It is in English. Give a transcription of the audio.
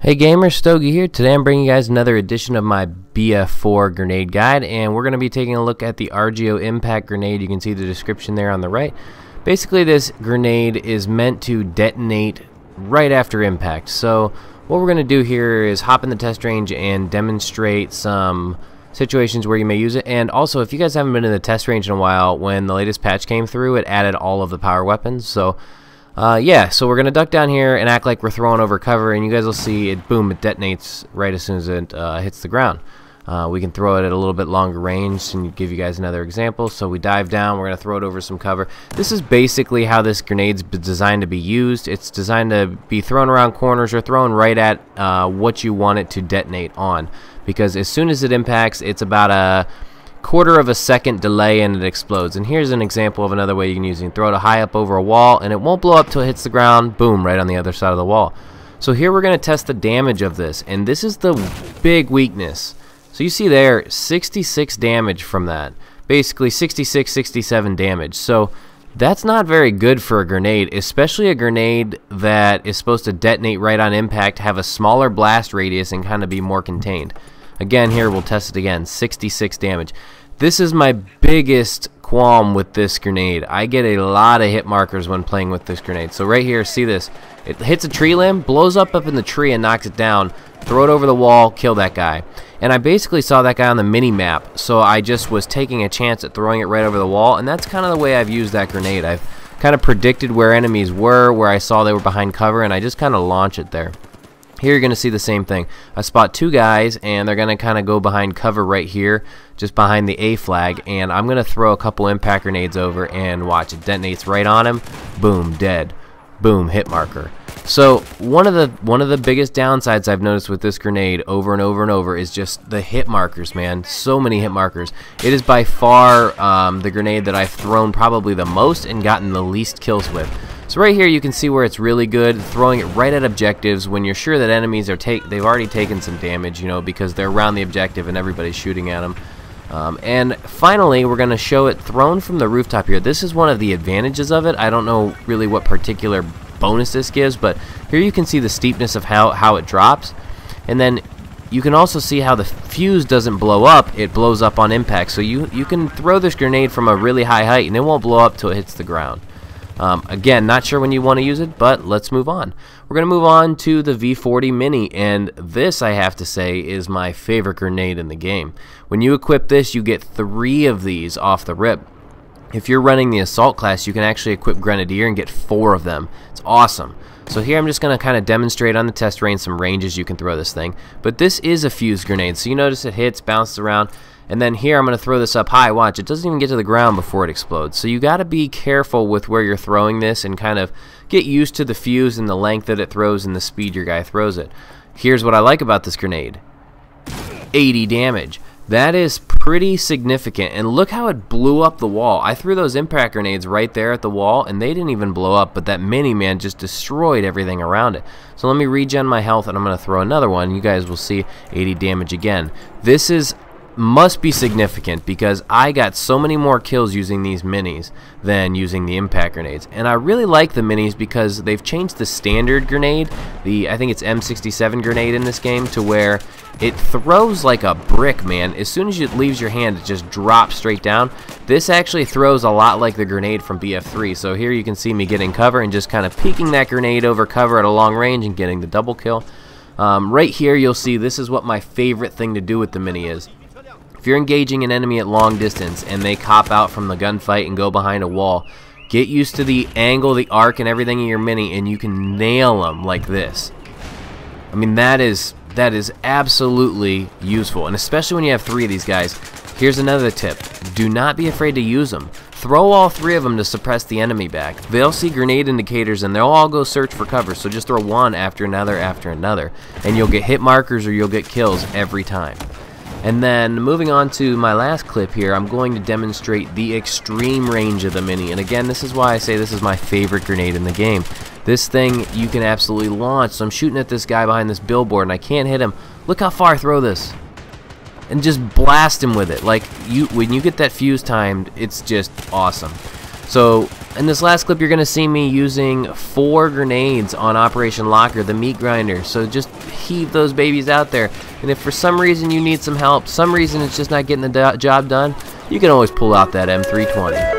Hey gamers, Stogie here. Today I'm bringing you guys another edition of my BF4 grenade guide, and we're going to be taking a look at the RGO impact grenade. You can see the description there on the right. Basically, this grenade is meant to detonate right after impact. So what we're going to do here is hop in the test range and demonstrate some situations where you may use it. And also, if you guys haven't been in the test range in a while, when the latest patch came through, it added all of the power weapons. So yeah, so we're going to duck down here and act like we're throwing over cover, and you guys will see it, boom, it detonates right as soon as it hits the ground. We can throw it at a little bit longer range and give you guys another example. So we dive down, we're going to throw it over some cover. This is basically how this grenade's designed to be used. It's designed to be thrown around corners or thrown right at what you want it to detonate on. Because as soon as it impacts, it's about a quarter of a second delay and it explodes. And here's an example of another way you can use it. You can throw it high up over a wall and it won't blow up till it hits the ground, boom, right on the other side of the wall. So here we're going to test the damage of this, and this is the big weakness. So you see there 66 damage from that, basically 66, 67 damage. So that's not very good for a grenade, especially a grenade that is supposed to detonate right on impact, have a smaller blast radius, and kind of be more contained. Again, here we'll test it again, 66 damage. This is my biggest qualm with this grenade. I get a lot of hit markers when playing with this grenade. So right here, see this? It hits a tree limb, blows up in the tree and knocks it down, throw it over the wall, kill that guy. And I basically saw that guy on the mini map, so I just was taking a chance at throwing it right over the wall, and that's kind of the way I've used that grenade. I've kind of predicted where enemies were, where I saw they were behind cover, and I just kind of launch it there. Here you're going to see the same thing. I spot two guys, and they're going to kind of go behind cover right here, just behind the A flag, and I'm going to throw a couple impact grenades over, and watch, it detonates right on him. Boom, dead. Boom, hit marker. So one of the biggest downsides I've noticed with this grenade over and over and over is just the hit markers, man. So many hit markers. It is by far the grenade that I've thrown probably the most and gotten the least kills with. So right here you can see where it's really good, throwing it right at objectives when you're sure that enemies are they've already taken some damage, you know, because they're around the objective and everybody's shooting at them. And finally, we're going to show it thrown from the rooftop here. This is one of the advantages of it. I don't know really what particular bonus this gives, but here you can see the steepness of how it drops. And then you can also see how the fuse doesn't blow up, it blows up on impact. So you can throw this grenade from a really high height and it won't blow up till it hits the ground. Again, not sure when you want to use it, but let's move on. We're going to move on to the V40 Mini, and this, I have to say, is my favorite grenade in the game. When you equip this, you get 3 of these off the rip. If you're running the Assault class, you can actually equip Grenadier and get 4 of them. It's awesome. So here I'm just going to kind of demonstrate on the test range some ranges you can throw this thing. But this is a fuse grenade, so you notice it hits, bounces around. And then here I'm going to throw this up high. Watch, it doesn't even get to the ground before it explodes. So you got to be careful with where you're throwing this and kind of get used to the fuse and the length that it throws and the speed your guy throws it. Here's what I like about this grenade. 80 damage. That is pretty significant. And look how it blew up the wall. I threw those impact grenades right there at the wall and they didn't even blow up, but that mini man just destroyed everything around it. So let me regen my health and I'm going to throw another one. You guys will see 80 damage again. This must be significant because I got so many more kills using these minis than using the impact grenades. And I really like the minis because they've changed the standard grenade, I think it's M67 grenade in this game, to where it throws like a brick, man. As soon as it leaves your hand, it just drops straight down. This actually throws a lot like the grenade from BF4. So here you can see me getting cover and just kind of peeking that grenade over cover at a long range and getting the double kill. Right here you'll see this is what my favorite thing to do with the mini is. If you're engaging an enemy at long distance and they cop out from the gunfight and go behind a wall, get used to the angle, the arc, and everything in your mini, and you can nail them like this. I mean, that is absolutely useful, and especially when you have 3 of these guys. Here's another tip. Do not be afraid to use them. Throw all 3 of them to suppress the enemy back. They'll see grenade indicators and they'll all go search for cover, so just throw one after another, and you'll get hit markers or you'll get kills every time. And then moving on to my last clip here, I'm going to demonstrate the extreme range of the mini. And again, this is why I say this is my favorite grenade in the game. This thing you can absolutely launch. So I'm shooting at this guy behind this billboard and I can't hit him. Look how far I throw this. And just blast him with it. Like, when you get that fuse timed, it's just awesome. So in this last clip, you're going to see me using 4 grenades on Operation Locker, the meat grinder. So just heave those babies out there. And if for some reason you need some help, some reason it's just not getting the job done, you can always pull out that M320.